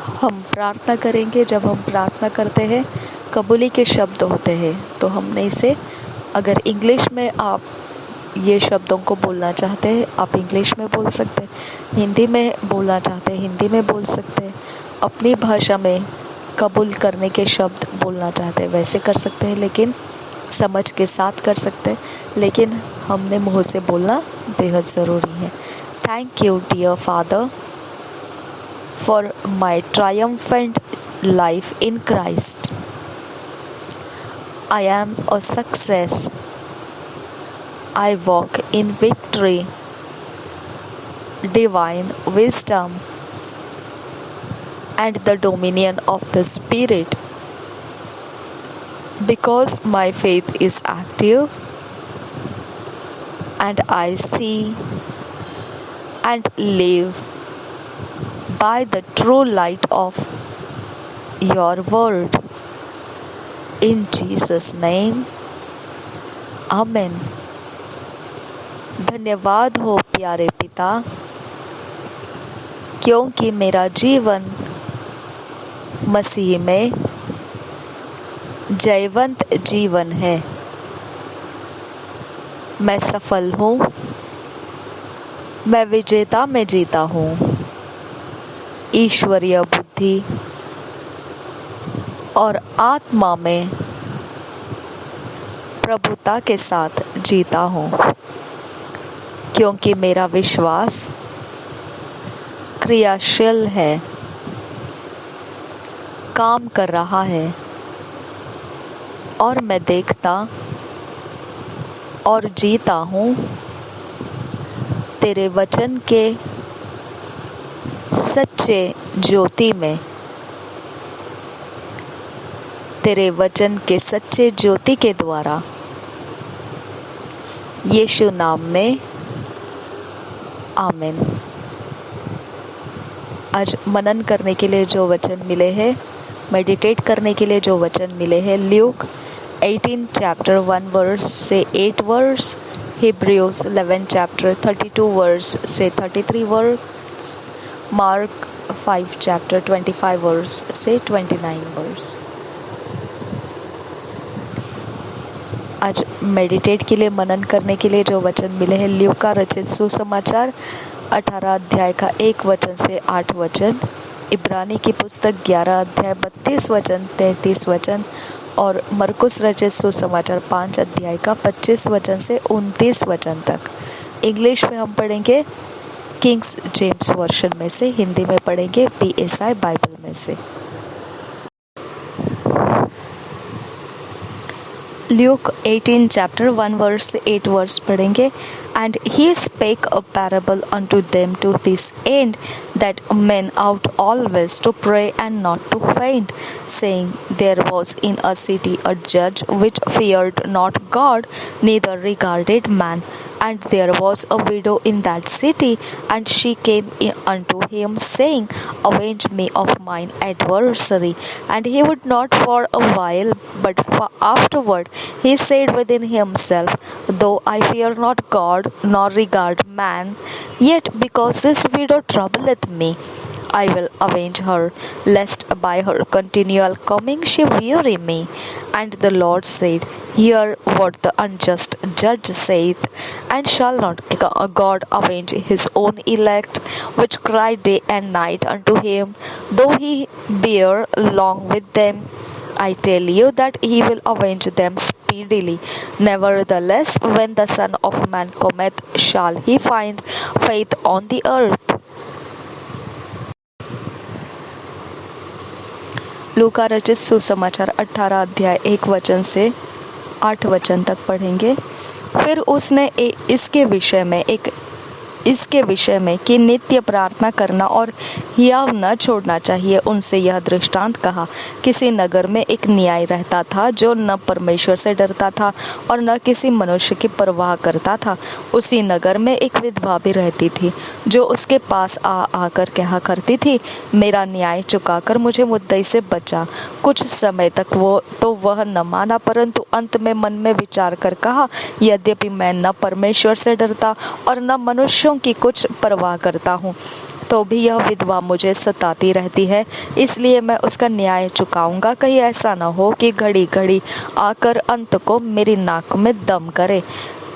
हम प्रार्थना करेंगे। जब हम प्रार्थना करते हैं, कबूली के शब्द होते हैं, तो हमने इसे, अगर इंग्लिश में आप ये शब्दों को बोलना चाहते हैं, आप इंग्लिश में बोल सकते हैं। हिंदी में बोलना चाहते हैं, हिंदी में बोल सकते हैं। अपनी भाषा में कबूल करने के शब्द बोलना चाहते हैं, वैसे कर सकते हैं, लेकिन समझ के साथ कर सकते हैं, लेकिन हमने मुँह से बोलना बेहद ज़रूरी है। Thank you dear father for my triumphant life in Christ. I am a success. I walk in victory, divine wisdom, and the dominion of the Spirit. Because my faith is active, and I see and live by the true light of your word. In Jesus' name, Amen. धन्यवाद हो प्यारे पिता, क्योंकि मेरा जीवन मसीह में जयवंत जीवन है। मैं सफल हूँ, मैं विजेता में जीता हूँ। ईश्वरीय बुद्धि और आत्मा में प्रभुता के साथ जीता हूँ, क्योंकि मेरा विश्वास क्रियाशील है, काम कर रहा है, और मैं देखता और जीता हूँ तेरे वचन के सच्चे ज्योति में। तेरे वचन के सच्चे ज्योति के द्वारा यीशु नाम में, आमीन। आज मनन करने के लिए जो वचन मिले हैं, मेडिटेट करने के लिए जो वचन मिले हैं, ल्यूक 18 चैप्टर 1 वर्स से 8 वर्स, हिब्रूज 11 चैप्टर 32 वर्स से 33 वर्स, मार्क 5 चैप्टर 25 वर्स से 29 वर्स। आज मेडिटेट के लिए, मनन करने के लिए जो वचन मिले हैं, ल्यूका रचित सुसमाचार 18 अध्याय का 1 वचन से 8 वचन, इब्रानी की पुस्तक 11 अध्याय 32 वचन 33 वचन, और मरकुस रचित सुसमाचार 5 अध्याय का 25 वचन से 29 वचन तक। इंग्लिश में हम पढ़ेंगे किंग्स जेम्स वर्शन में से, हिंदी में पढ़ेंगे PSI बाइबल में से। ल्यूक 18 चैप्टर 1 वर्स से 8 वर्स पढ़ेंगे। And he spake a parable unto them to this end, that men ought always to pray and not to faint, saying, There was in a city a judge which feared not God, neither regarded man. And there was a widow in that city, and she came unto him, saying, Avenge me of mine adversary. And he would not for a while, but afterward he said within himself, Though I fear not God, nor regard man, yet because this widow troubleth me, I will avenge her, lest by her continual coming she weary me. And the Lord said, Hear what the unjust judge saith, and shall not God avenge his own elect, which cry day and night unto him, though he bear long with them? I tell you that he will avenge them speedily. Nevertheless, when the Son of Man cometh, shall he find faith on the earth? लूका रचित सुसमाचार 18 अध्याय 1 वचन से 8 वचन तक पढ़ेंगे। फिर उसने इसके विषय में कि नित्य प्रार्थना करना और हियाव न छोड़ना चाहिए, उनसे यह दृष्टांत कहा। किसी नगर में एक न्यायी रहता था, जो न परमेश्वर से डरता था और न किसी मनुष्य की परवाह करता था। उसी नगर में एक विधवा भी रहती थी, जो उसके पास आकर कहा करती थी, मेरा न्याय चुकाकर मुझे मुद्दई से बचा। कुछ समय तक वह न माना, परंतु अंत में मन में विचार कर कहा, यद्यपि मैं न परमेश्वर से डरता और न मनुष्यों की कुछ परवाह करता हूँ, तो भी यह विधवा मुझे सताती रहती है, इसलिए मैं उसका न्याय चुकाऊंगा। कहीं ऐसा न हो कि घड़ी घड़ी आकर अंत को मेरी नाक में दम करे।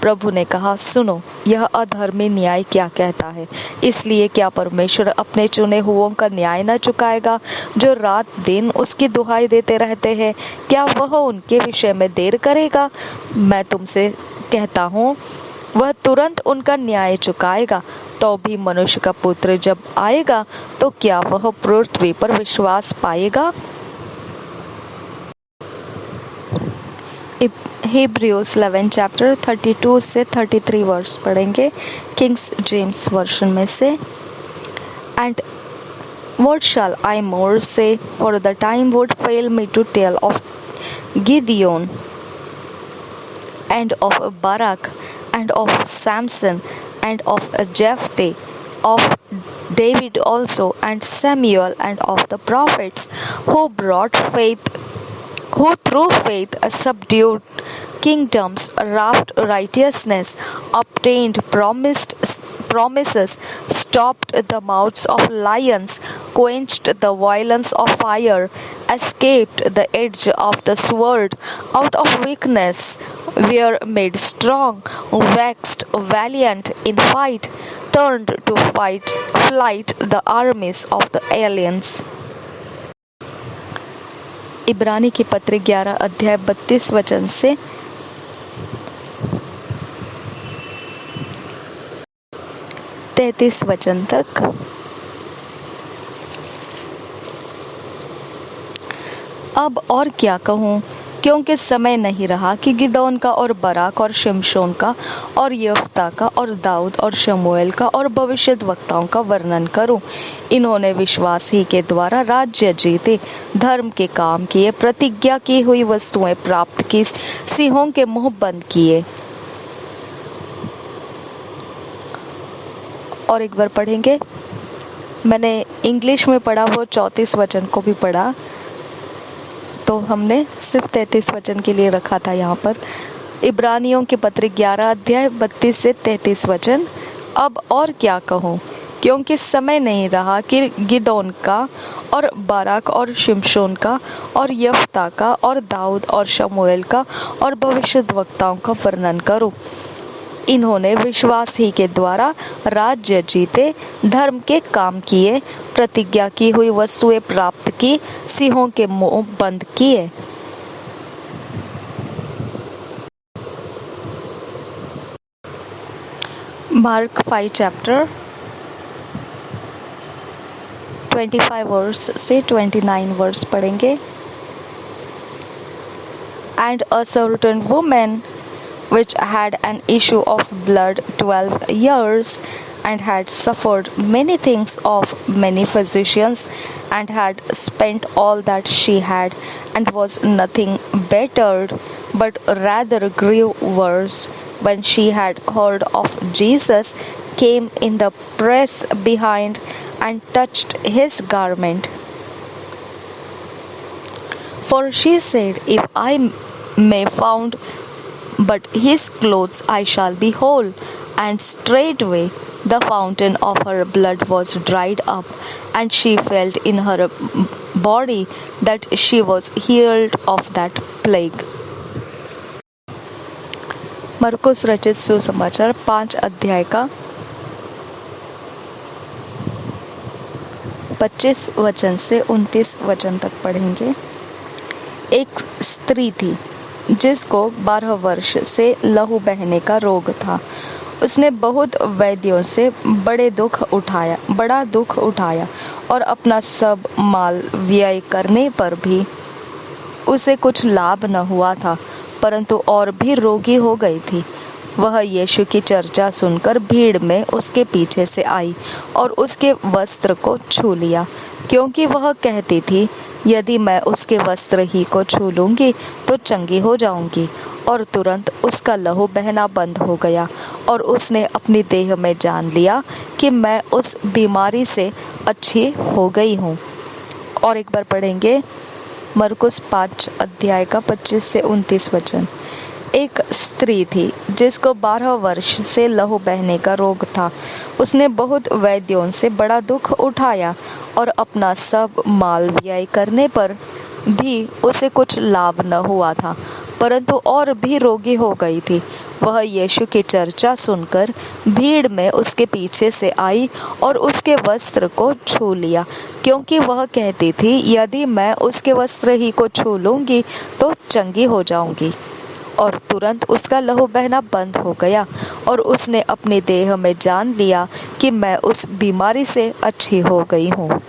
प्रभु ने कहा, सुनो, यह अधर्मी न्याय क्या कहता है। इसलिए क्या परमेश्वर अपने चुने हुओं का न्याय न चुकाएगा, जो रात दिन उसकी दुहाई देते रहते हैं? क्या वह उनके विषय में देर करेगा? मैं तुमसे कहता हूँ, वह तुरंत उनका न्याय चुकाएगा। तो भी मनुष्य का पुत्र जब आएगा तो क्या वह पृथ्वी पर विश्वास पाएगा? Hebrews 11 chapter 32 से 33 वर्स पढ़ेंगे किंग्स जेम्स वर्जन में से। And what shall I more say, for the time would fail me to tell of Gideon and of Barak and of Samson and of Jephthah, of David also, and Samuel, and of the prophets who through faith subdued kingdoms, wrought righteousness, obtained promises, stopped the mouths of lions, quenched the violence of fire, escaped the edge of the sword, out of weakness were made strong, waxed valiant in fight, turned to flight the armies of the aliens। इब्रानी की पत्री 11 अध्याय 32 वचन से 33 वचन तक। अब और क्या कहूँ, क्योंकि समय नहीं रहा कि गिदोन का और बराक और शिमशोन का और यफ्ता का और दाऊद और शमूएल का और भविष्यद्वक्ताओं का वर्णन करूं। इन्होंने विश्वास ही के द्वारा राज्य जीते, धर्म के काम किए, प्रतिज्ञा की हुई वस्तुएं प्राप्त की, सिंहों के मुंह बंद किए। और एक बार पढ़ेंगे, मैंने इंग्लिश में पढ़ा, वो 34 वचन को भी पढ़ा, तो हमने सिर्फ 33 वचन के लिए रखा था यहाँ पर। इब्रानियों की पत्री 11 अध्याय 32 से 33 वचन। अब और क्या कहूँ, क्योंकि समय नहीं रहा कि गिदोन का और बाराक और शिमशोन का और यफ्ता का और दाऊद और शमूएल का और भविष्यद्वक्ताओं का वर्णन करूँ। इन्होंने विश्वास ही के द्वारा राज्य जीते, धर्म के काम किए, प्रतिज्ञा की हुई वस्तुएं प्राप्त की, सिंहों के मुंह बंद किए। मार्क 5 चैप्टर 25 वर्स से 29 वर्स पढ़ेंगे। And a certain woman which had an issue of blood 12 years, and had suffered many things of many physicians, and had spent all that she had, and was nothing bettered, but rather grew worse, when she had heard of Jesus, came in the press behind, and touched his garment. For she said, If I may found but his clothes, I shall be whole. And straightway the fountain of her blood was dried up, and she felt in her body that she was healed of that plague। मरकुस रचित सुसमाचार 5 अध्याय का 25 वचन से 29 वचन तक पढ़ेंगे। एक स्त्री थी जिसको 12 वर्ष से लहू बहने का रोग था। उसने बहुत वैद्यों से बड़ा दुख उठाया और अपना सब माल व्यय करने पर भी उसे कुछ लाभ न हुआ था, परंतु और भी रोगी हो गई थी। वह यीशु की चर्चा सुनकर भीड़ में उसके पीछे से आई और उसके वस्त्र को छू लिया, क्योंकि वह कहती थी, यदि मैं उसके वस्त्र ही को छू लूंगी तो चंगी हो जाऊंगी। और तुरंत उसका लहू बहना बंद हो गया और उसने अपनी देह में जान लिया कि मैं उस बीमारी से अच्छी हो गई हूँ। और एक बार पढ़ेंगे मरकुस 5 अध्याय का 25 से 29 वचन। एक स्त्री थी जिसको 12 वर्ष से लहू बहने का रोग था। उसने बहुत वैद्यों से बड़ा दुख उठाया और अपना सब माल व्यय करने पर भी उसे कुछ लाभ न हुआ था, परंतु और भी रोगी हो गई थी। वह यीशु की चर्चा सुनकर भीड़ में उसके पीछे से आई और उसके वस्त्र को छू लिया, क्योंकि वह कहती थी, यदि मैं उसके वस्त्र ही को छू लूंगी तो चंगी हो जाऊंगी। और तुरंत उसका लहू बहना बंद हो गया और उसने अपने देह में जान लिया कि मैं उस बीमारी से अच्छी हो गई हूँ।